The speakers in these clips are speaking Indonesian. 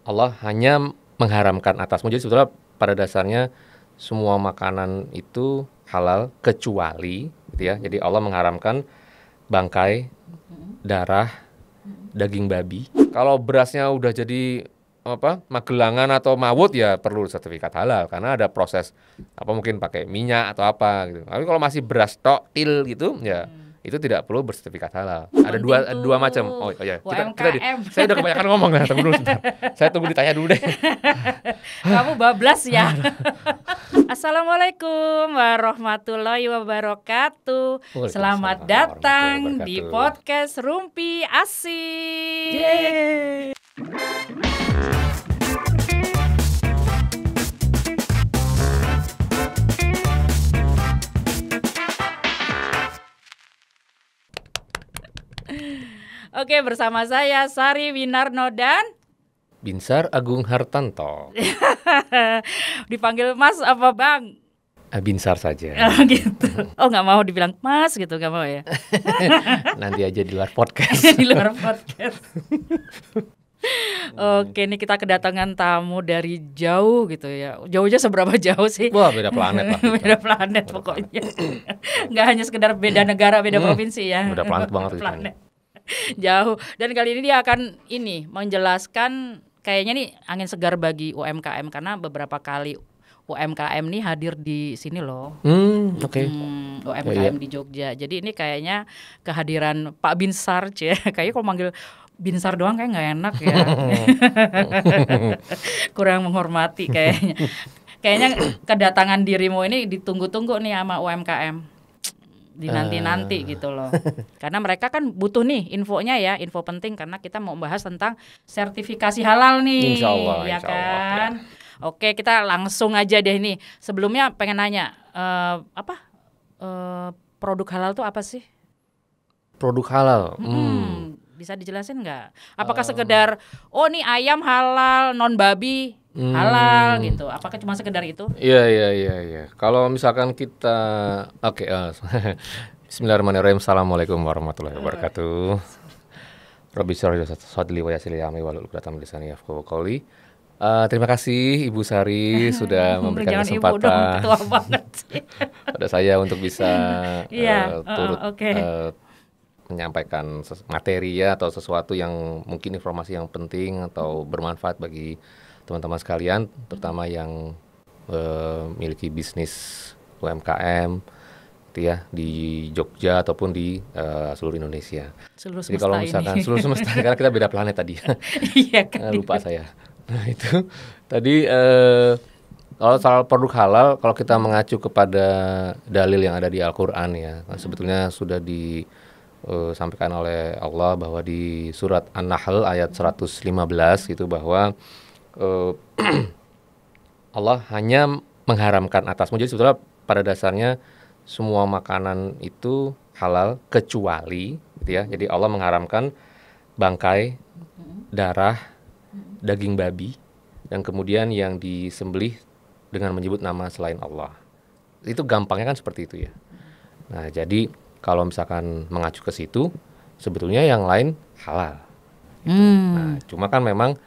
Allah hanya mengharamkan atasmu. Jadi sebetulnya pada dasarnya semua makanan itu halal kecuali gitu ya. Jadi Allah mengharamkan bangkai, darah, daging babi. Kalau berasnya udah jadi magelangan atau mawut ya perlu sertifikat halal karena ada proses mungkin pakai minyak atau apa gitu. Tapi kalau masih beras tok til gitu ya itu tidak perlu bersertifikat halal. Ada dua macam. Oh ya, saya udah kebanyakan ngomong ya, tunggu dulu sebentar. Saya tunggu ditanya dulu deh. Kamu bablas ya. Assalamualaikum warahmatullahi wabarakatuh. Selamat datang di podcast Rumpi Asik. Yeay. Oke, bersama saya Sari Winarno dan Binsar Agung Hartanto. Dipanggil Mas apa Bang? Binsar saja. Gitu. Oh, nggak mau dibilang Mas gitu, nggak mau ya? Nanti aja di luar podcast. Di luar podcast. Oke, ini kita kedatangan tamu dari jauh gitu ya. Jauhnya seberapa jauh sih? Wah, beda planet lah. Beda planet pokoknya. Nggak hanya sekedar beda negara, beda provinsi ya. Beda planet banget. Planet. Jauh. Dan kali ini dia akan menjelaskan kayaknya nih angin segar bagi UMKM karena beberapa kali UMKM nih hadir di sini loh. Oke. UMKM di Jogja. Jadi ini kayaknya kehadiran Pak Binsar, kayaknya kalau manggil Binsar doang kayak nggak enak ya. Kurang menghormati kayaknya. Kayaknya kedatangan dirimu ini ditunggu-tunggu nih sama UMKM. Dinanti-nanti gitu loh. Karena mereka kan butuh nih infonya ya, info penting karena kita mau bahas tentang sertifikasi halal nih. Insya Allah, ya insya kan. Allah, ya. Oke, kita langsung aja deh nih. Sebelumnya pengen nanya, produk halal tuh apa sih? Produk halal. Bisa dijelasin nggak? Apakah sekedar nih ayam halal, non babi halal gitu? Apakah cuma sekedar itu? Iya. Kalau misalkan kita Bismillahirrahmanirrahim. Assalamualaikum warahmatullahi wabarakatuh. Rabbi shrah li sadri wa yassir li amri wahlul 'uqdatam min lisani yafqahu qawli. Terima kasih Ibu Sari sudah memberikan kesempatan Ibu dong, ketua banget sih. pada saya untuk bisa turut menyampaikan materi ya atau sesuatu yang mungkin informasi yang penting atau bermanfaat bagi teman-teman sekalian, terutama yang memiliki bisnis UMKM gitu ya di Jogja ataupun di seluruh Indonesia. Jadi kalau misalkan seluruh semesta karena kita beda planet tadi. Iya kan. Lupa saya. Nah itu tadi kalau soal produk halal, kalau kita mengacu kepada dalil yang ada di Al-Quran ya, sebetulnya sudah disampaikan oleh Allah bahwa di surat An-Nahl ayat 115 gitu bahwa Allah hanya mengharamkan atasmu. Jadi sebetulnya pada dasarnya semua makanan itu halal kecuali gitu ya. Jadi Allah mengharamkan bangkai, darah, daging babi, dan kemudian yang disembelih dengan menyebut nama selain Allah. Itu gampangnya kan seperti itu ya. Nah jadi kalau misalkan mengacu ke situ, sebetulnya yang lain halal. Gitu. Nah cuma kan memang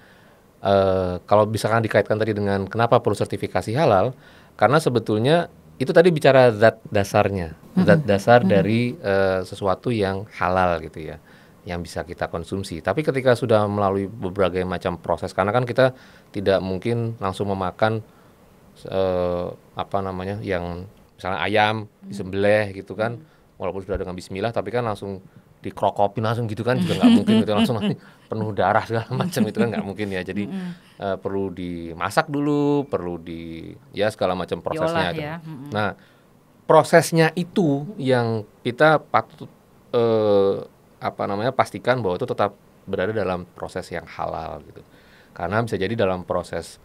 kalau misalkan dikaitkan tadi dengan kenapa perlu sertifikasi halal, karena sebetulnya itu tadi bicara zat dasarnya, zat dasar dari sesuatu yang halal gitu ya, yang bisa kita konsumsi. Tapi ketika sudah melalui berbagai macam proses, karena kan kita tidak mungkin langsung memakan yang misalnya ayam disembelih gitu kan, walaupun sudah dengan bismillah, tapi kan langsung dikrokopin langsung gitu kan juga nggak mungkin gitu, langsung penuh darah segala macam itu kan nggak mungkin ya. Jadi perlu dimasak dulu, perlu segala macam prosesnya. Ya. Nah prosesnya itu yang kita patut pastikan bahwa itu tetap berada dalam proses yang halal gitu. Karena bisa jadi dalam proses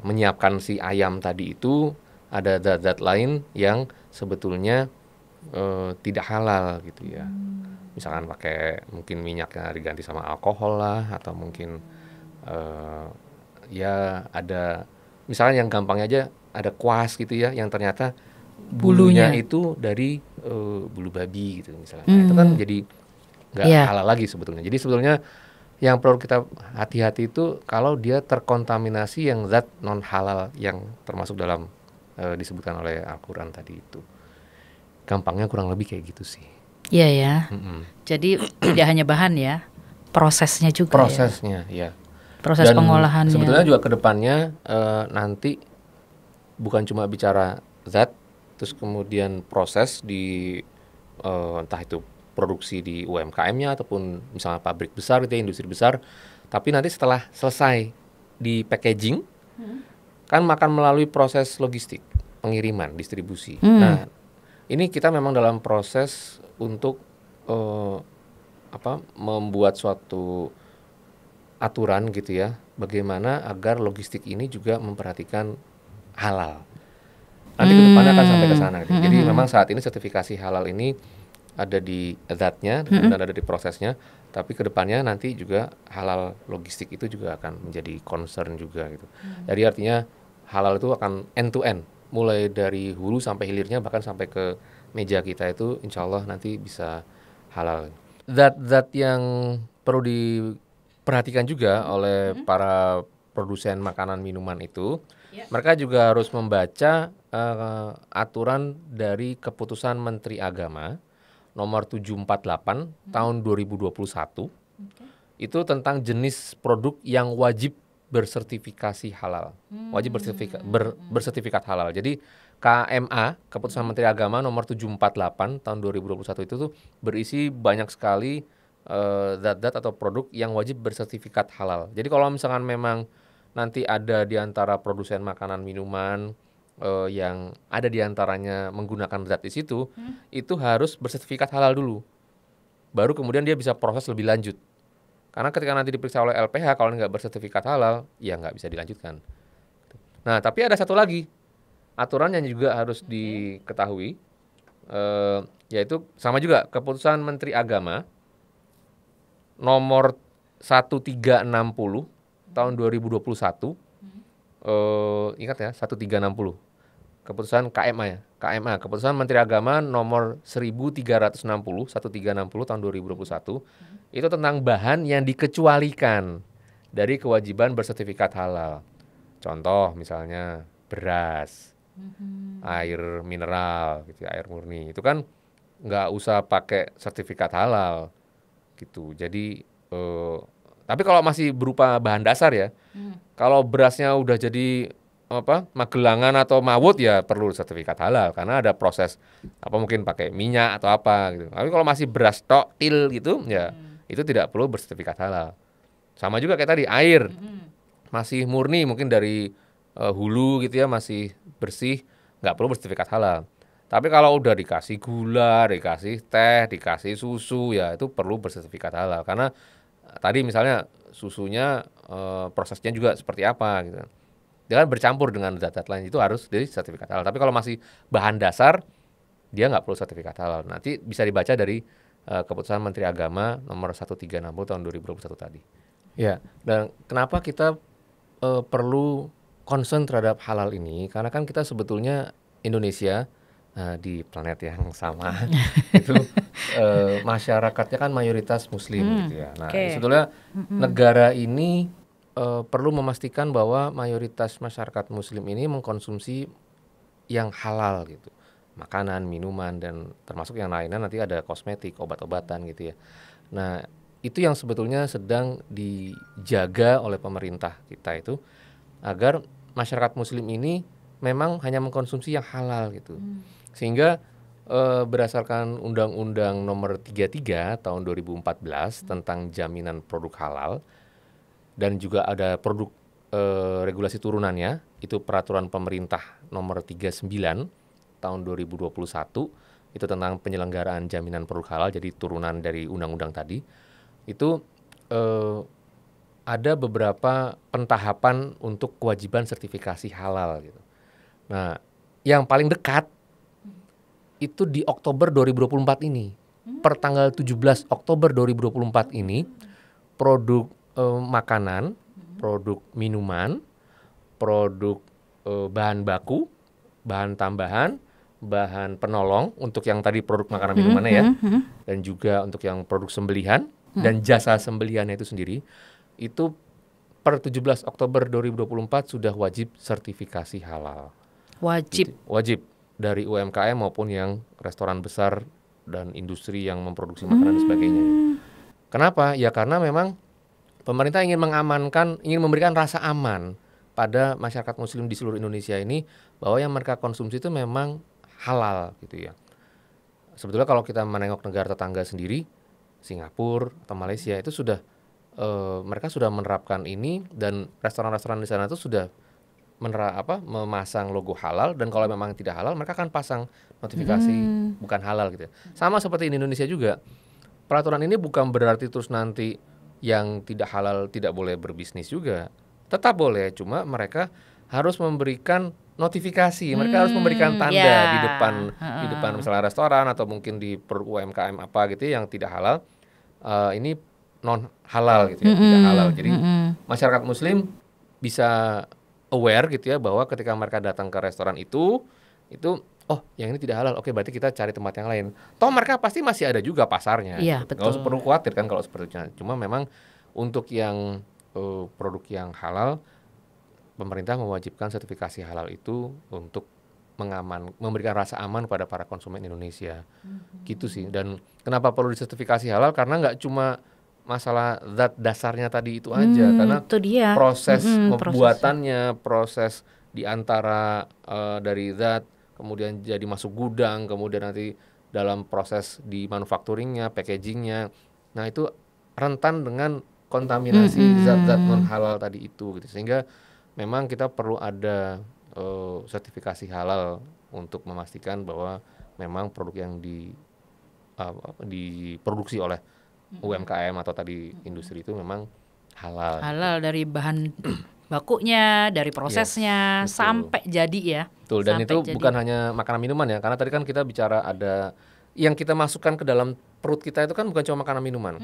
menyiapkan si ayam tadi itu ada zat-zat lain yang sebetulnya tidak halal gitu ya. Misalkan pakai mungkin minyaknya diganti sama alkohol lah, atau mungkin ada misalnya yang gampangnya aja ada kuas gitu ya, yang ternyata bulunya itu dari bulu babi gitu misalnya. Nah, itu kan jadi nggak halal lagi sebetulnya. Jadi sebetulnya Yang perlu kita hati-hati itu kalau dia terkontaminasi yang zat non halal yang termasuk dalam disebutkan oleh Al-Quran tadi itu. Gampangnya kurang lebih kayak gitu sih. Iya ya. Jadi tidak hanya bahan ya, prosesnya juga. Prosesnya ya. Proses Dan pengolahannya. sebetulnya juga kedepannya nanti bukan cuma bicara zat, terus kemudian proses di entah itu produksi di UMKM-nya ataupun misalnya pabrik besar gitu ya, industri besar. Tapi nanti setelah selesai di packaging, kan akan melalui proses logistik, pengiriman, distribusi. Nah, ini kita memang dalam proses untuk membuat suatu aturan gitu ya, bagaimana agar logistik ini juga memperhatikan halal. Nanti kedepannya akan sampai ke sana gitu. Jadi memang saat ini sertifikasi halal ini ada di zatnya dan ada di prosesnya, tapi kedepannya nanti juga halal logistik itu juga akan menjadi concern juga gitu. Jadi artinya halal itu akan end to end, mulai dari hulu sampai hilirnya, bahkan sampai ke meja kita itu insya Allah nanti bisa halal. Zat-zat yang perlu diperhatikan juga oleh para produsen makanan minuman itu, mereka juga harus membaca aturan dari keputusan Menteri Agama nomor 748 tahun 2021 itu tentang jenis produk yang wajib bersertifikasi halal, wajib bersertifikat halal. Jadi KMA, keputusan Menteri Agama nomor 748 tahun 2021 itu tuh berisi banyak sekali zat-zat atau produk yang wajib bersertifikat halal. Jadi kalau misalkan memang nanti ada di antara produsen makanan minuman yang ada di antaranya menggunakan zat di situ, itu harus bersertifikat halal dulu. Baru kemudian dia bisa proses lebih lanjut. Karena ketika nanti diperiksa oleh LPH, kalau nggak bersertifikat halal, ya nggak bisa dilanjutkan. Nah, tapi ada satu lagi aturan yang juga harus diketahui, yaitu sama juga keputusan Menteri Agama nomor 1360 tahun 2021. Ingat ya, 1360. Keputusan KMA ya. KMA, keputusan Menteri Agama nomor 1360 tahun 2021 itu tentang bahan yang dikecualikan dari kewajiban bersertifikat halal. Contoh misalnya beras, air mineral gitu, air murni. Itu kan nggak usah pakai sertifikat halal gitu. Jadi tapi kalau masih berupa bahan dasar ya, kalau berasnya udah jadi magelangan atau mawut ya perlu sertifikat halal karena ada proses mungkin pakai minyak atau apa gitu. Tapi kalau masih beras tok til gitu ya itu tidak perlu bersertifikat halal. Sama juga kayak tadi air masih murni mungkin dari hulu gitu ya, masih bersih, nggak perlu bersertifikat halal. Tapi kalau udah dikasih gula, dikasih teh, dikasih susu ya itu perlu bersertifikat halal karena tadi misalnya susunya prosesnya juga seperti apa gitu. Dia kan bercampur dengan zat-zat lain, itu harus dari sertifikat halal. Tapi kalau masih bahan dasar, dia nggak perlu sertifikat halal. Nanti bisa dibaca dari keputusan Menteri Agama nomor 1360 tahun 2021 tadi. Ya, dan kenapa kita perlu concern terhadap halal ini? Karena kan kita sebetulnya Indonesia di planet yang sama itu masyarakatnya kan mayoritas Muslim gitu ya. Nah, sebetulnya negara ini perlu memastikan bahwa mayoritas masyarakat Muslim ini mengkonsumsi yang halal gitu, makanan, minuman, dan termasuk yang lainnya nanti ada kosmetik, obat-obatan gitu ya. Nah itu yang sebetulnya sedang dijaga oleh pemerintah kita itu agar masyarakat Muslim ini memang hanya mengkonsumsi yang halal gitu, sehingga berdasarkan Undang-Undang Nomor 33 tahun 2014 tentang jaminan produk halal. Dan juga ada produk regulasi turunannya, itu peraturan pemerintah nomor 39 tahun 2021, itu tentang penyelenggaraan jaminan produk halal, jadi turunan dari undang-undang tadi. Itu ada beberapa pentahapan untuk kewajiban sertifikasi halal gitu. Nah, yang paling dekat itu di Oktober 2024 ini. Per tanggal 17 Oktober 2024 ini, produk makanan, produk minuman, produk bahan baku, bahan tambahan, bahan penolong untuk yang tadi produk makanan minumannya ya, dan juga untuk yang produk sembelihan dan jasa sembeliannya itu sendiri itu per 17 Oktober 2024 sudah wajib sertifikasi halal. Wajib. Gitu. Wajib dari UMKM maupun yang restoran besar dan industri yang memproduksi makanan dan sebagainya. Kenapa? Ya karena memang pemerintah ingin mengamankan, ingin memberikan rasa aman pada masyarakat muslim di seluruh Indonesia ini bahwa yang mereka konsumsi itu memang halal gitu ya. Sebetulnya kalau kita menengok negara tetangga sendiri, Singapura atau Malaysia itu sudah mereka sudah menerapkan ini dan restoran-restoran di sana itu sudah memasang logo halal, dan kalau memang tidak halal mereka akan pasang notifikasi bukan halal gitu ya. Sama seperti di Indonesia juga. Peraturan ini bukan berarti terus nanti yang tidak halal tidak boleh berbisnis juga. Tetap boleh, cuma mereka harus memberikan notifikasi, mereka harus memberikan tanda di depan misalnya restoran atau mungkin di UMKM apa gitu yang tidak halal. Ini non halal gitu ya, tidak halal. Jadi masyarakat muslim bisa aware gitu ya bahwa ketika mereka datang ke restoran itu oh yang ini tidak halal, oke berarti kita cari tempat yang lain. Toh mereka pasti masih ada juga pasarnya. Iya, Gitu. betul. Nggak usah perlu khawatir kan kalau seperti itu. Cuma memang untuk yang produk yang halal, pemerintah mewajibkan sertifikasi halal itu untuk memberikan rasa aman pada para konsumen Indonesia. Gitu sih. Dan kenapa perlu disertifikasi halal? Karena nggak cuma masalah zat dasarnya tadi itu aja, karena itu dia. proses pembuatannya, proses di antara dari zat kemudian jadi masuk gudang, kemudian nanti dalam proses di manufacturingnya, packagingnya, nah itu rentan dengan kontaminasi zat-zat non halal tadi itu gitu. Sehingga memang kita perlu ada sertifikasi halal untuk memastikan bahwa memang produk yang diproduksi oleh UMKM atau tadi industri itu memang halal. Halal dari bahan bakunya, dari prosesnya, Yes, betul. sampai jadi ya. Betul, dan Sampai itu jadi. bukan hanya makanan minuman ya, karena tadi kan kita bicara ada yang kita masukkan ke dalam perut kita itu kan bukan cuma makanan minuman.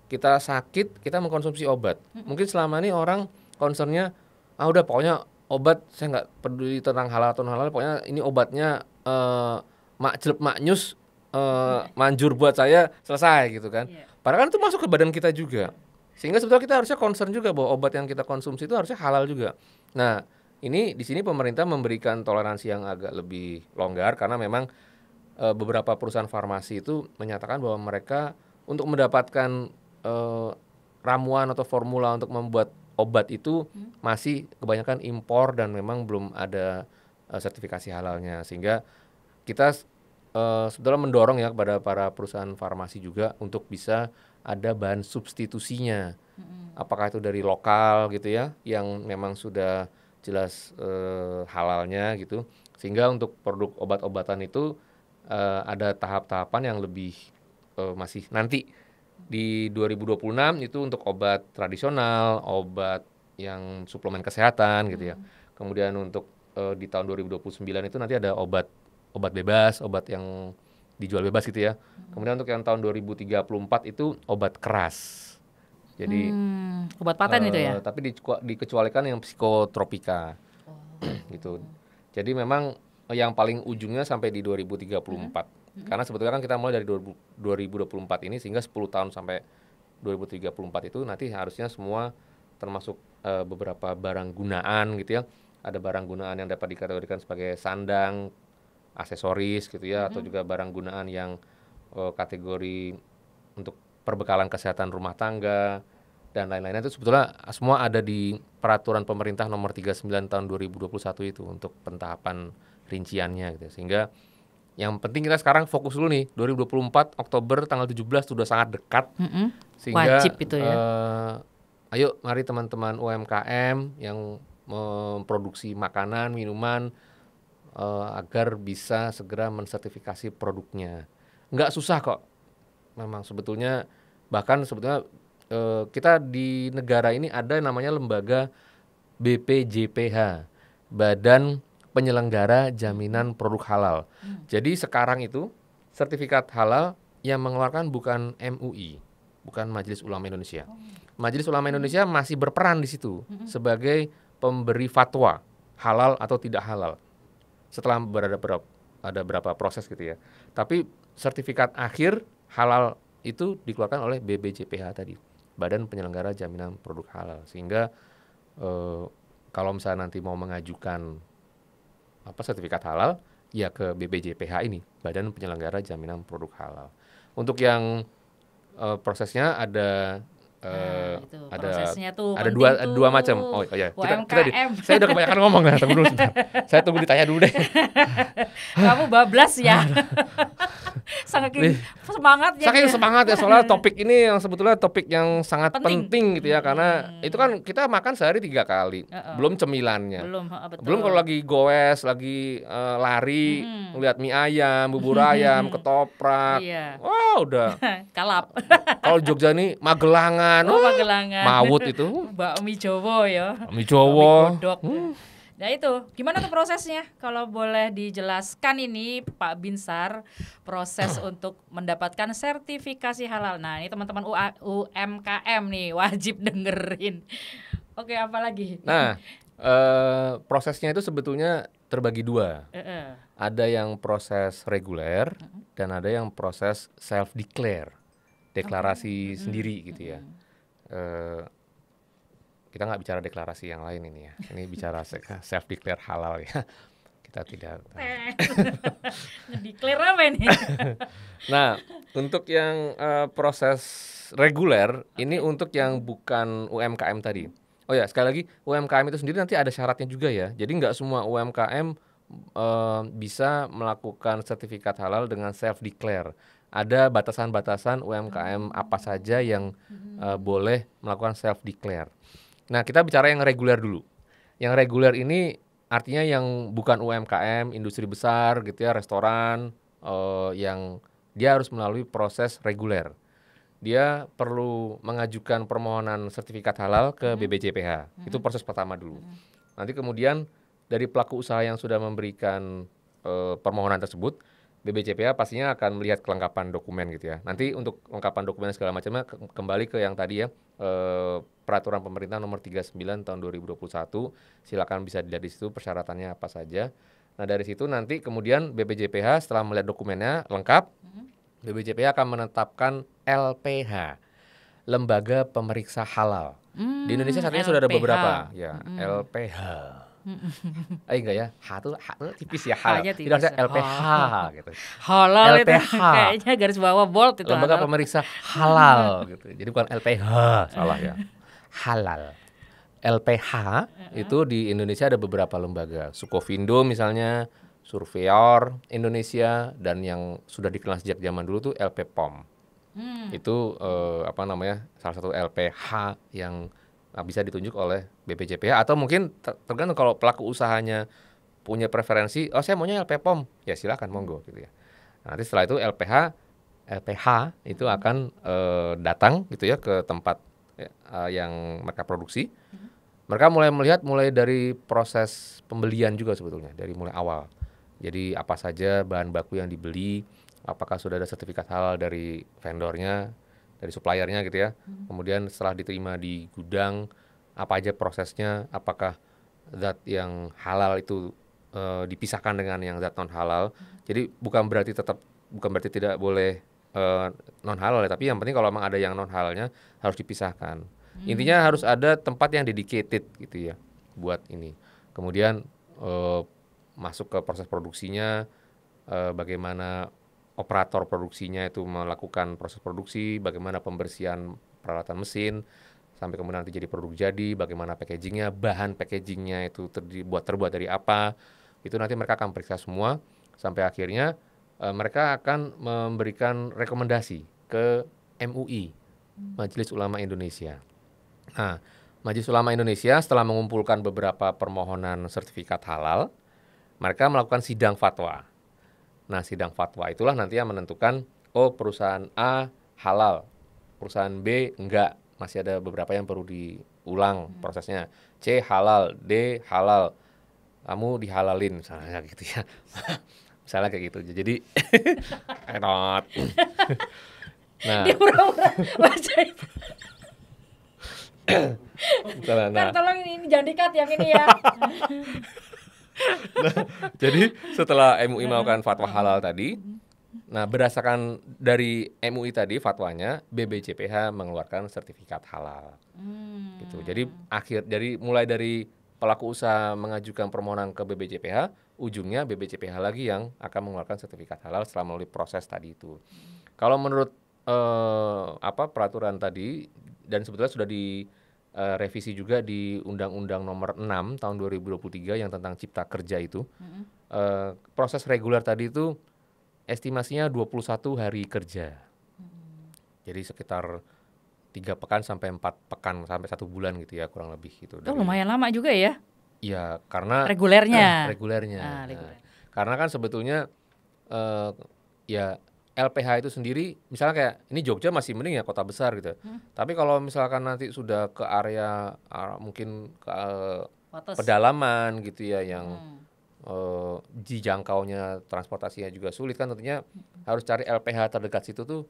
Kita sakit, kita mengkonsumsi obat. Mungkin selama ini orang concernnya, udah pokoknya obat saya nggak peduli tentang halal atau non halal, pokoknya ini obatnya jelek maknyus, manjur buat saya, selesai gitu kan. Padahal kan itu masuk ke badan kita juga. Sehingga sebetulnya kita harusnya concern juga bahwa obat yang kita konsumsi itu harusnya halal juga. Nah, ini di sini pemerintah memberikan toleransi yang agak lebih longgar karena memang beberapa perusahaan farmasi itu menyatakan bahwa mereka untuk mendapatkan ramuan atau formula untuk membuat obat itu masih kebanyakan impor dan memang belum ada sertifikasi halalnya. Sehingga kita sebetulnya mendorong ya kepada para perusahaan farmasi juga untuk bisa ada bahan substitusinya. Apakah itu dari lokal gitu ya, yang memang sudah jelas halalnya gitu. Sehingga untuk produk obat-obatan itu ada tahap-tahapan yang lebih masih nanti di 2026 itu untuk obat tradisional, obat yang suplemen kesehatan gitu ya. Kemudian untuk di tahun 2029 itu nanti ada obat bebas, obat yang dijual bebas gitu ya. Kemudian untuk yang tahun 2034 itu obat keras. Jadi obat paten itu ya. Tapi dikecualikan yang psikotropika. Gitu. Jadi memang yang paling ujungnya sampai di 2034. Karena sebetulnya kan kita mulai dari 2024 ini sehingga 10 tahun sampai 2034 itu nanti harusnya semua termasuk beberapa barang gunaan gitu ya. Ada barang gunaan yang dapat dikategorikan sebagai sandang, aksesoris gitu ya, atau juga barang gunaan yang kategori untuk perbekalan kesehatan rumah tangga dan lain-lainnya itu sebetulnya semua ada di peraturan pemerintah nomor 39 tahun 2021 itu untuk pentahapan rinciannya gitu. Sehingga yang penting kita sekarang fokus dulu nih 2024 Oktober tanggal 17 sudah sangat dekat. Sehingga wajib itu ya. Ayo mari teman-teman UMKM yang memproduksi makanan, minuman agar bisa segera mensertifikasi produknya. Nggak susah kok. Memang sebetulnya bahkan sebetulnya kita di negara ini ada namanya lembaga BPJPH, Badan Penyelenggara Jaminan Produk Halal. Jadi sekarang itu sertifikat halal yang mengeluarkan bukan MUI, bukan Majelis Ulama Indonesia. Majelis Ulama Indonesia masih berperan di situ sebagai pemberi fatwa halal atau tidak halal. Setelah ada berapa proses gitu ya. Tapi sertifikat akhir halal itu dikeluarkan oleh BPJPH tadi, Badan Penyelenggara Jaminan Produk Halal. Sehingga kalau misalnya nanti mau mengajukan sertifikat halal, ya ke BPJPH ini, Badan Penyelenggara Jaminan Produk Halal. Untuk yang prosesnya ada itu prosesnya tuh ada penting dua tuh. macam. Oh iya, UMKM. saya udah kebanyakan ngomong ya, tunggu dulu sebentar. Saya tunggu ditanya dulu deh. Kamu bablas ya. Saking semangatnya. Saking semangat ya, soalnya topik ini yang sebetulnya topik yang sangat penting gitu ya, karena itu kan kita makan sehari 3 kali, belum cemilannya. Betul. Belum kalau lagi goes, lagi lari, ngeliat mie ayam, bubur ayam, ketoprak. Iya. Wah, udah. Kalap. Kalau Jogja nih Magelangan. Magelangan. Mawut itu. Bakmi Jawa ya. Bakmi Jawa. Godok. Nah itu, gimana tuh prosesnya? Kalau boleh dijelaskan ini Pak Binsar, proses untuk mendapatkan sertifikasi halal. Nah ini teman-teman UMKM nih wajib dengerin. Oke, apa lagi? Nah, prosesnya itu sebetulnya terbagi 2. Ada yang proses reguler dan ada yang proses self-declare, deklarasi sendiri gitu ya. Kita nggak bicara deklarasi yang lain ini ya. Ini bicara self-declare halal ya. Kita tidak. Ngedeklar apa ini? Nah, untuk yang proses reguler ini untuk yang bukan UMKM tadi. Oh ya, sekali lagi UMKM itu sendiri nanti ada syaratnya juga ya. Jadi nggak semua UMKM bisa melakukan sertifikat halal dengan self-declare. Ada batasan-batasan UMKM apa saja yang boleh melakukan self-declare. Nah, kita bicara yang reguler dulu. Yang reguler ini artinya yang bukan UMKM, industri besar gitu ya, restoran, yang dia harus melalui proses reguler. Dia perlu mengajukan permohonan sertifikat halal ke BPJPH. Itu proses pertama dulu. Nanti kemudian dari pelaku usaha yang sudah memberikan permohonan tersebut, BPJPH pastinya akan melihat kelengkapan dokumen gitu ya. Nanti untuk kelengkapan dokumen segala macamnya kembali ke yang tadi ya, Peraturan Pemerintah Nomor 39 Tahun 2021. Silakan bisa dilihat di situ persyaratannya apa saja. Nah dari situ nanti kemudian BPJPH setelah melihat dokumennya lengkap, BPJPH akan menetapkan LPH, Lembaga Pemeriksa Halal. Di Indonesia saat ini sudah ada beberapa ya, LPH. Enggak ya, H tuh tipis ya, halal. Tidak ada LPH gitu. Halal LPH. itu kayaknya garis bawah bold itu. Lembaga Pemeriksa Halal gitu. Jadi bukan LPH, salah ya. Halal. LPH itu di Indonesia ada beberapa lembaga. Sukovindo misalnya, Surveyor Indonesia, dan yang sudah dikenal sejak zaman dulu tuh LPPOM. Itu salah satu LPH yang bisa ditunjuk oleh BPJPH, atau mungkin tergantung kalau pelaku usahanya punya preferensi, saya maunya LPPOM, ya silakan monggo gitu ya. Nanti setelah itu LPH itu akan datang gitu ya ke tempat yang mereka produksi. Mereka melihat dari proses pembelian juga sebetulnya, dari mulai awal. Jadi apa saja bahan baku yang dibeli, apakah sudah ada sertifikat halal dari vendornya, dari suppliernya gitu ya. Kemudian setelah diterima di gudang, apa aja prosesnya, apakah zat yang halal itu dipisahkan dengan yang zat non halal. Jadi bukan berarti tidak boleh non halal ya, tapi yang penting kalau memang ada yang non halalnya harus dipisahkan. Intinya harus ada tempat yang dedicated gitu ya buat ini. Kemudian masuk ke proses produksinya, bagaimana operator produksinya itu melakukan proses produksi, bagaimana pembersihan peralatan mesin, sampai kemudian nanti jadi produk jadi, bagaimana packagingnya, bahan packagingnya itu terbuat dari apa, itu nanti mereka akan periksa semua, sampai akhirnya mereka akan memberikan rekomendasi ke MUI, Majelis Ulama Indonesia. Nah, Majelis Ulama Indonesia setelah mengumpulkan beberapa permohonan sertifikat halal, mereka melakukan sidang fatwa. Nah, sidang fatwa itulah nanti yang menentukan, perusahaan A halal, perusahaan B enggak, masih ada beberapa yang perlu diulang prosesnya. C halal, D halal, kamu dihalalin misalnya gitu ya. Misalnya kayak gitu. Jadi enak. Nah, dia pura-pura baca itu. Kan tolong ini jangan di-cut yang ini ya. Nah, jadi setelah MUI melakukan fatwa halal tadi, Nah, berdasarkan dari MUI tadi fatwanya, BBCPH mengeluarkan sertifikat halal. Gitu. Jadi mulai dari pelaku usaha mengajukan permohonan ke BBCPH, ujungnya BBCPH lagi yang akan mengeluarkan sertifikat halal setelah melalui proses tadi itu. Kalau menurut peraturan tadi, dan sebetulnya sudah direvisi juga di Undang-Undang Nomor 6 tahun 2023 yang tentang Cipta Kerja itu, proses reguler tadi itu estimasinya 21 hari kerja. Jadi sekitar 3 pekan sampai 4 pekan sampai 1 bulan gitu ya, kurang lebih gitu. Oh, lumayan lama juga ya Iya, karena regulernya. regulernya. Reguler. Karena kan sebetulnya ya LPH itu sendiri, misalnya kayak ini Jogja masih mending ya kota besar gitu. Tapi kalau misalkan nanti sudah ke area mungkin ke pedalaman gitu ya, yang dijangkaunya transportasinya juga sulit kan, tentunya harus cari LPH terdekat situ tuh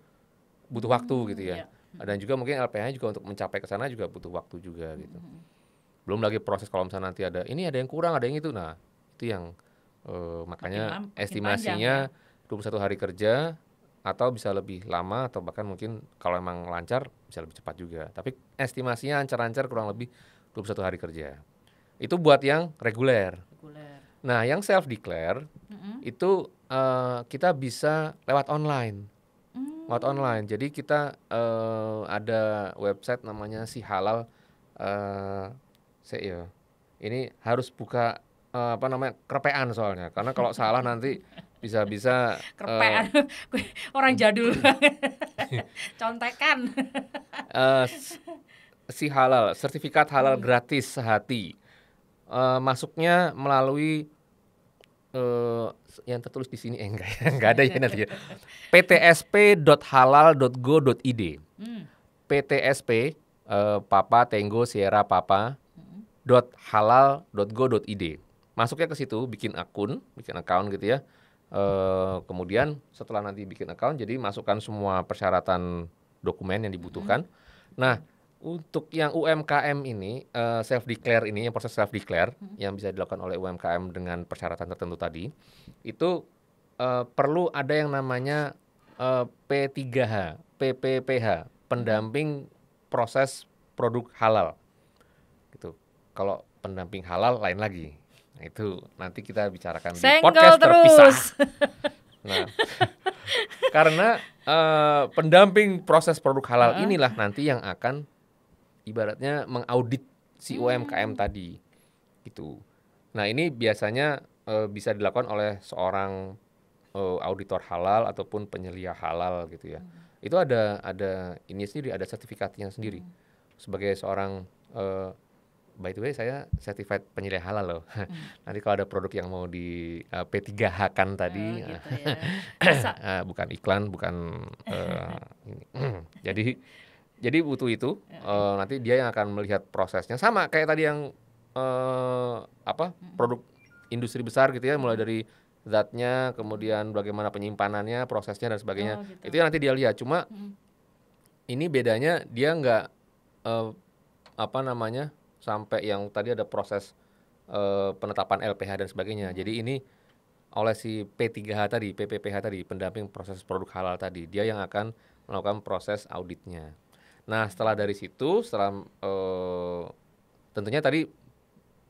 butuh waktu gitu ya. Dan juga mungkin LPH juga untuk mencapai ke sana juga butuh waktu juga gitu. Belum lagi proses kalau misalnya nanti ada yang kurang, ada yang itu. Nah, itu yang makanya estimasinya 21 hari kerja atau bisa lebih lama, atau bahkan mungkin kalau emang lancar bisa lebih cepat juga. Tapi estimasinya ancar-ancar kurang lebih 21 hari kerja. Itu buat yang reguler. Nah, yang self declare itu kita bisa lewat online. Lewat online. Jadi kita ada website namanya Si Halal. Ini harus buka kerpean soalnya. Karena kalau salah nanti bisa kerpean. Orang jadul contekan. Si Halal, sertifikat halal gratis sehati. Masuknya melalui yang tertulis di sini enggak ada ya nanti. ptsp.halal.go.id. PTSP Papa Tango Sierra Papa .halal.go.id. Masuknya ke situ, bikin account gitu ya. Kemudian setelah nanti bikin account, jadi masukkan semua persyaratan dokumen yang dibutuhkan. Nah, untuk yang UMKM ini self declare ini, yang proses self declare yang bisa dilakukan oleh UMKM dengan persyaratan tertentu tadi, itu perlu ada yang namanya P3H, PPPH, pendamping proses produk halal. Gitu. Kalau pendamping halal lain lagi. Nah, itu nanti kita bicarakan di podcast terpisah. Nah, karena pendamping proses produk halal inilah nanti yang akan ibaratnya mengaudit si UMKM tadi. Gitu. Nah, ini biasanya bisa dilakukan oleh seorang auditor halal ataupun penyelia halal gitu ya. Itu ada ini sendiri, ada sertifikatnya sendiri. Sebagai seorang by the way, saya certified penyelia halal loh. Nanti kalau ada produk yang mau di P3H-kan tadi, gitu ya. bukan iklan, bukan ini. Jadi butuh itu. Nanti dia yang akan melihat prosesnya. Sama kayak tadi yang produk industri besar gitu ya, mulai dari zatnya, kemudian bagaimana penyimpanannya, prosesnya dan sebagainya. Gitu. Itu yang nanti dia lihat. Cuma ini bedanya dia nggak sampai yang tadi ada proses penetapan LPH dan sebagainya. Jadi ini oleh si P3H tadi, PPPH tadi, pendamping proses produk halal tadi, dia yang akan melakukan proses auditnya. Nah, setelah dari situ, tentunya tadi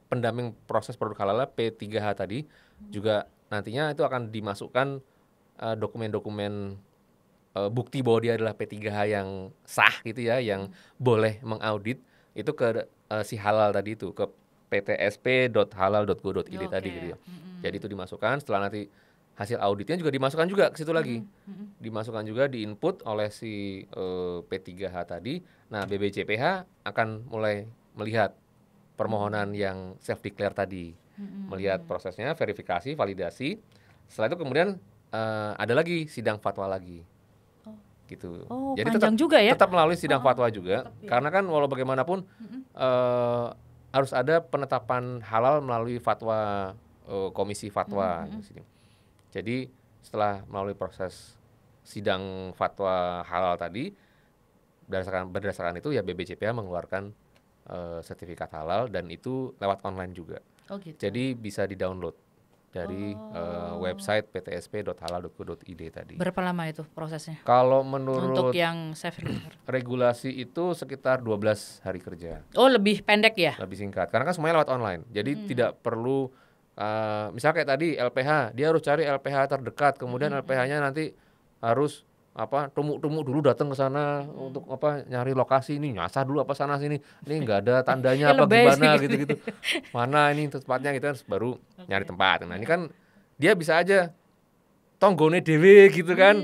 pendamping proses produk halal P3H tadi juga nantinya itu akan dimasukkan dokumen-dokumen bukti bahwa dia adalah P3H yang sah gitu ya, yang boleh mengaudit itu ke si halal tadi itu, ke ptsp.halal.go.id tadi gitu ya. Jadi itu dimasukkan, setelah nanti hasil auditnya juga dimasukkan juga ke situ lagi. Dimasukkan juga, diinput oleh si P3H tadi. Nah, BBCPH akan mulai melihat permohonan yang self declare tadi. Melihat prosesnya, verifikasi, validasi. Setelah itu kemudian ada lagi sidang fatwa lagi. Gitu. Jadi tetap melalui sidang fatwa juga, karena kan walau bagaimanapun harus ada penetapan halal melalui fatwa komisi fatwa. Jadi setelah melalui proses sidang fatwa halal tadi, berdasarkan itu ya BBCPH mengeluarkan sertifikat halal, dan itu lewat online juga. Gitu. Jadi bisa di-download. dari website ptsp.halal.go.id tadi. Berapa lama itu prosesnya? Kalau menurut Untuk yang self declare. regulasi itu sekitar 12 hari kerja. Oh, lebih pendek ya? Lebih singkat. Karena kan semuanya lewat online. Jadi tidak perlu misal kayak tadi LPH, dia harus cari LPH terdekat, kemudian LPH-nya nanti harus tumuk-tumuk dulu datang ke sana untuk nyari lokasi, ini nyasar dulu apa sana sini, ini nggak ada tandanya apa gimana gitu-gitu, mana ini tempatnya gitu kan, baru nyari tempat. Nah ini kan dia bisa aja tonggone dewe gitu kan,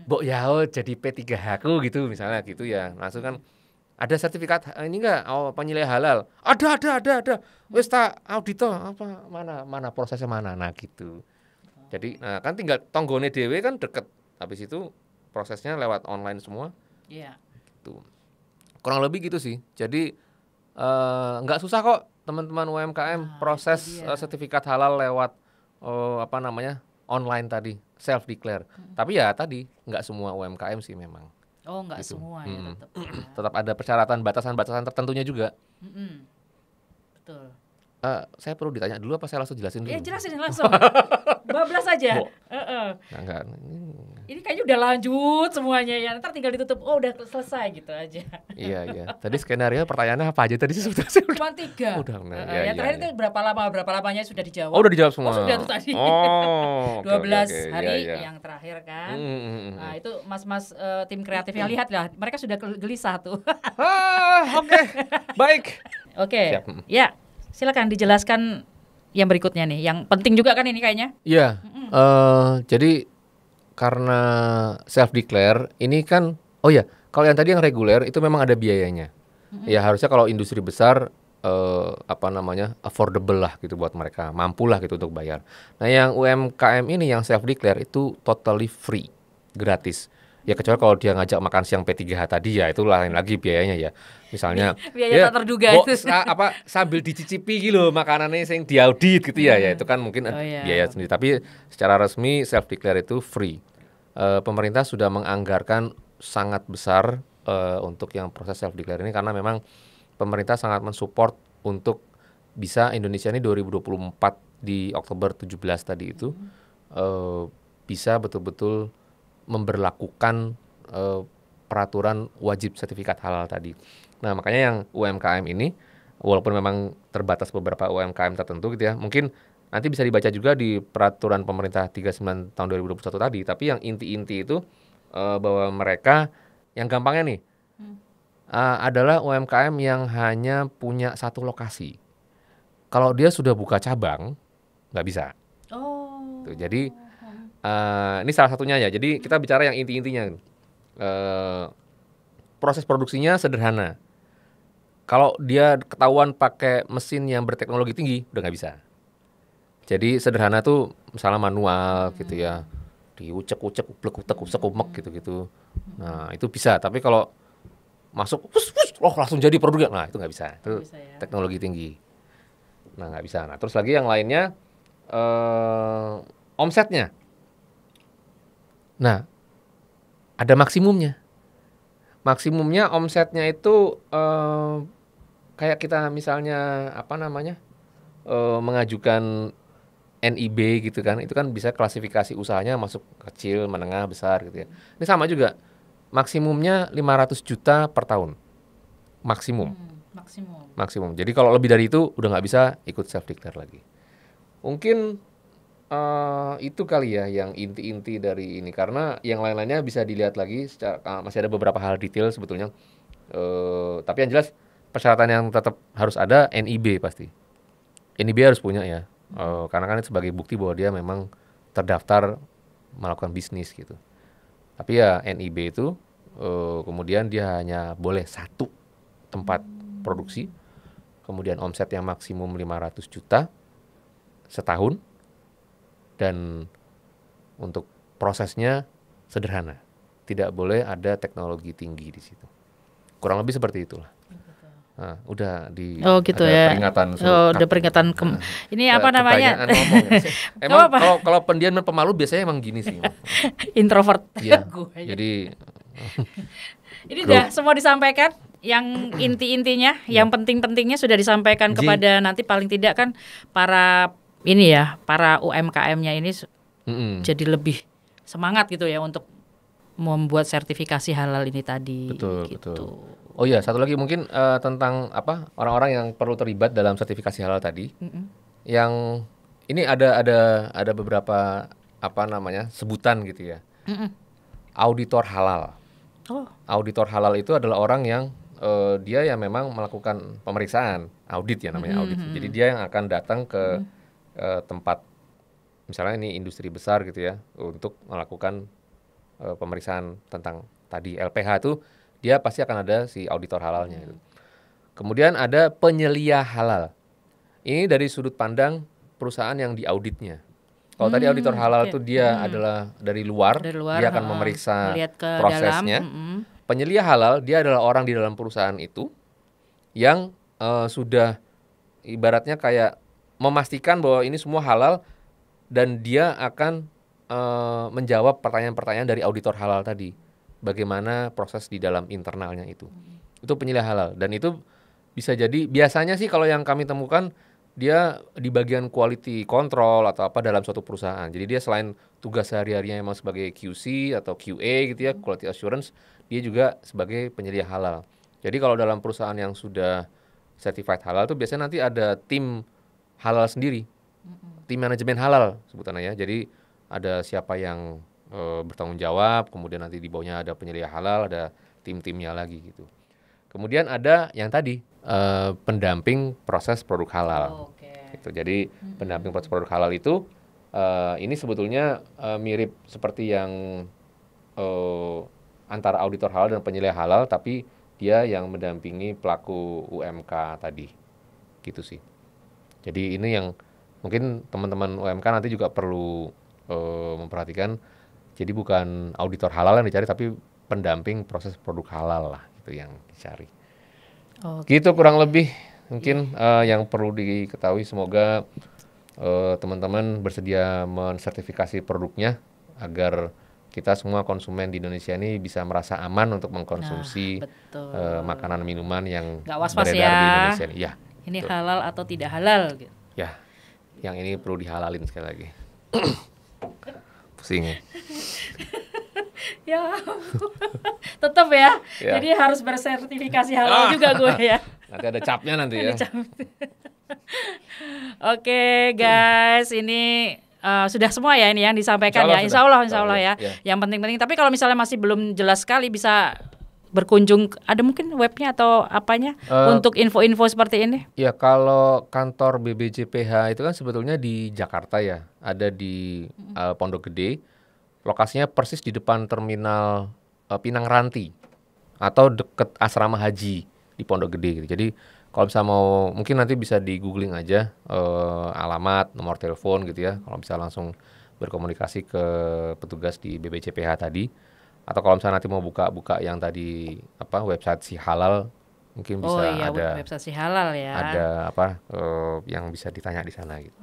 mbok yao jadi P3H ku gitu misalnya gitu ya, langsung kan ada sertifikat ini enggak penilaian halal, ada wis tak auditor apa mana prosesnya mana, nah gitu. Jadi kan tinggal tonggone dewe kan deket. Habis itu prosesnya lewat online semua. Iya. Gitu. Kurang lebih gitu sih. Jadi nggak susah kok teman-teman UMKM proses sertifikat halal lewat online tadi, self declare. Tapi ya tadi nggak semua UMKM sih memang. Oh, nggak gitu. semua ya tetap. Tetap ada persyaratan batasan-batasan tertentunya juga. Betul. Saya perlu ditanya dulu apa saya langsung jelasin dulu? Ya jelasin langsung. Bablas aja. Enggak. Ini kayaknya udah lanjut semuanya ya. Ntar tinggal ditutup. Oh, udah selesai gitu aja. Iya. Tadi skenario pertanyaannya apa aja tadi sih sebetulnya? Cuma 3. Udah. Yang terakhir itu berapa lamanya sudah dijawab. Oh, udah dijawab semua. Oh, sudah tuh tadi. 12 hari yang terakhir kan. Nah, itu mas-mas tim kreatifnya lihat lah. Mereka sudah gelisah tuh. Oke. Baik. Oke. Ya. Silakan dijelaskan yang berikutnya nih, yang penting juga kan ini kayaknya. Iya, jadi karena self declare ini kan, kalau yang tadi yang reguler itu memang ada biayanya. Ya harusnya kalau industri besar affordable lah gitu buat mereka, mampulah gitu untuk bayar. Nah yang UMKM ini yang self declare itu totally free, gratis. Ya kecuali kalau dia ngajak makan siang P3H tadi ya itu lain lagi biayanya ya. Misalnya biaya tak terduga itu. Sambil dicicipi gitu makanannya yang diaudit gitu ya itu kan mungkin biaya sendiri. Tapi secara resmi self declare itu free. Pemerintah sudah menganggarkan sangat besar untuk yang proses self declare ini karena memang pemerintah sangat mensupport untuk bisa Indonesia ini 2024 di Oktober 17 tadi itu bisa betul-betul memberlakukan peraturan wajib sertifikat halal tadi. Nah makanya yang UMKM ini walaupun memang terbatas beberapa UMKM tertentu gitu ya, mungkin nanti bisa dibaca juga di peraturan pemerintah 39 tahun 2021 tadi, tapi yang inti-inti itu bahwa mereka yang gampangnya nih adalah UMKM yang hanya punya satu lokasi. Kalau dia sudah buka cabang nggak bisa. Tuh, jadi ini salah satunya ya. Jadi kita bicara yang inti-intinya. Proses produksinya sederhana. Kalau dia ketahuan pakai mesin yang berteknologi tinggi, udah nggak bisa. Jadi sederhana tuh misalnya manual gitu ya. Diucek-ucek, uplek-utek, gitu-gitu. Nah itu bisa. Tapi kalau masuk, langsung jadi produknya. Nah itu nggak bisa. Itu teknologi tinggi. Nah nggak bisa. Nah terus lagi yang lainnya omsetnya. Nah, ada maksimumnya. Maksimumnya omsetnya itu kayak kita misalnya mengajukan NIB gitu kan. Itu kan bisa klasifikasi usahanya masuk kecil, menengah, besar gitu ya. Ini sama juga. Maksimumnya 500 juta per tahun. Maksimum. Jadi kalau lebih dari itu udah nggak bisa ikut self declare lagi. Mungkin itu kali ya yang inti-inti dari ini, karena yang lain-lainnya bisa dilihat lagi masih ada beberapa hal detail sebetulnya, tapi yang jelas persyaratan yang tetap harus ada NIB pasti. NIB harus punya ya, karena kan itu sebagai bukti bahwa dia memang terdaftar melakukan bisnis gitu. Tapi ya NIB itu kemudian dia hanya boleh satu tempat produksi, kemudian omset yang maksimum 500 juta setahun. Dan untuk prosesnya sederhana, tidak boleh ada teknologi tinggi di situ. Kurang lebih seperti itulah. Nah, udah di peringatan. Udah peringatan. Ini apa namanya? Emang kalau pendiam dan pemalu biasanya emang gini sih. Introvert. Ya, jadi ini udah semua disampaikan. Yang inti-intinya, yang penting-pentingnya sudah disampaikan kepada nanti paling tidak kan para ini ya para UMKM-nya ini Mm-mm. jadi lebih semangat gitu ya untuk membuat sertifikasi halal ini tadi. Betul, gitu. betul. Oh iya, satu lagi mungkin tentang apa orang-orang yang perlu terlibat dalam sertifikasi halal tadi. Yang ini ada beberapa apa namanya sebutan gitu ya. Auditor halal. Oh, Auditor halal itu adalah orang yang dia yang memang melakukan pemeriksaan, audit ya namanya audit. Jadi dia yang akan datang ke tempat misalnya ini industri besar gitu ya untuk melakukan pemeriksaan tentang tadi LPH itu dia pasti akan ada si auditor halalnya gitu. Kemudian ada penyelia halal. Ini dari sudut pandang perusahaan yang diauditnya. Kalau tadi auditor halal itu dia adalah dari luar dia akan memeriksa melihat ke prosesnya. dalam. Penyelia halal dia adalah orang di dalam perusahaan itu yang sudah ibaratnya kayak memastikan bahwa ini semua halal dan dia akan menjawab pertanyaan-pertanyaan dari auditor halal tadi. Bagaimana proses di dalam internalnya itu. Itu penyelia halal dan itu bisa jadi biasanya sih kalau yang kami temukan dia di bagian quality control atau apa dalam suatu perusahaan. Jadi dia selain tugas sehari-harinya memang sebagai QC atau QA gitu ya, quality assurance, dia juga sebagai penyelia halal. Jadi kalau dalam perusahaan yang sudah certified halal itu biasanya nanti ada tim halal sendiri. Tim manajemen halal sebutannya ya. Jadi ada siapa yang bertanggung jawab, kemudian nanti di bawahnya ada penyelia halal, ada tim-timnya lagi gitu. Kemudian ada yang tadi pendamping proses produk halal. Gitu. Jadi pendamping proses produk halal itu ini sebetulnya mirip seperti yang antara auditor halal dan penyelia halal, tapi dia yang mendampingi pelaku UMK tadi, gitu sih. Jadi ini yang mungkin teman-teman UMK nanti juga perlu memperhatikan. Jadi bukan auditor halal yang dicari, tapi pendamping proses produk halal lah, itu yang dicari. Gitu kurang lebih mungkin yang perlu diketahui. Semoga teman-teman bersedia mensertifikasi produknya agar kita semua konsumen di Indonesia ini bisa merasa aman untuk mengkonsumsi makanan minuman yang beredar di Indonesia ini. Ya, ini betul. Halal atau tidak halal? Gitu. Ya, yang ini perlu dihalalin sekali lagi. Pusing. Ya, tetap ya. Jadi harus bersertifikasi halal juga gue ya. Nanti ada capnya nanti ya. Oke guys, ini sudah semua ya ini yang disampaikan ya. Insya Allah ya. Yang penting-penting. Tapi kalau misalnya masih belum jelas sekali bisa berkunjung, ada mungkin webnya atau apanya untuk info-info seperti ini? Ya kalau kantor BBJPH itu kan sebetulnya di Jakarta ya, ada di Pondok Gede, lokasinya persis di depan terminal Pinang Ranti atau deket asrama haji di Pondok Gede gitu. Jadi kalau bisa mau mungkin nanti bisa di googling aja alamat, nomor telepon gitu ya, kalau bisa langsung berkomunikasi ke petugas di BBJPH tadi. Atau kalau misalnya nanti mau buka yang tadi apa website si halal mungkin bisa ada website si halal ya. Ada apa yang bisa ditanya di sana gitu.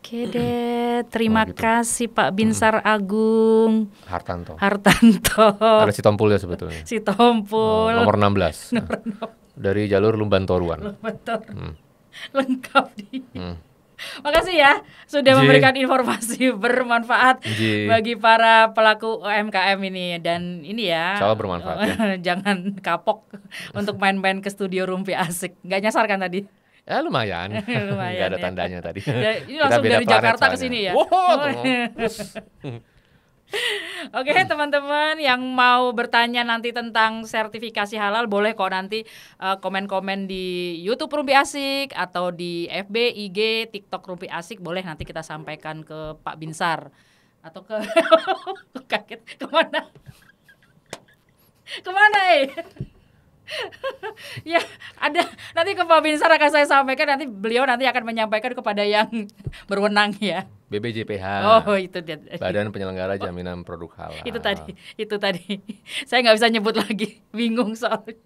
Oke deh, terima kasih Pak Binsar Agung Hartanto. Ada Sitompul ya sebetulnya. Sitompul. Nomor 16. Dari jalur Lumban Toruan. Lengkap di. Makasih ya sudah memberikan informasi bermanfaat bagi para pelaku UMKM ini. Dan ini ya, insya Allah bermanfaat ya. Jangan kapok untuk main-main ke studio Rumpi Asik. Gak nyasar kan tadi? Ya lumayan. Gak ada tandanya tadi. Ya, ini langsung dari Jakarta ke sini ya. Oke teman-teman yang mau bertanya nanti tentang sertifikasi halal boleh kok nanti komen-komen di YouTube Rumpi Asik atau di FB, IG, TikTok Rumpi Asik, boleh nanti kita sampaikan ke Pak Binsar atau ke kaget kemana ya ada nanti ke Pak Binsar akan saya sampaikan, nanti beliau nanti akan menyampaikan kepada yang berwenang ya. BBJPH. Oh itu dia. Badan Penyelenggara Jaminan Produk Halal. Itu tadi. Saya nggak bisa nyebut lagi, bingung soalnya.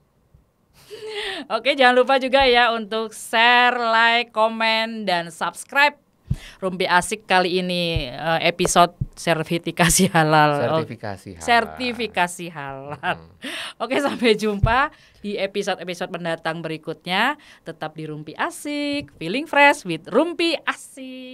Oke, jangan lupa juga ya untuk share, like, komen, dan subscribe Rumpi Asik kali ini episode sertifikasi halal. Sertifikasi halal. Oke, sampai jumpa di episode-episode mendatang berikutnya. Tetap di Rumpi Asik, feeling fresh with Rumpi Asik.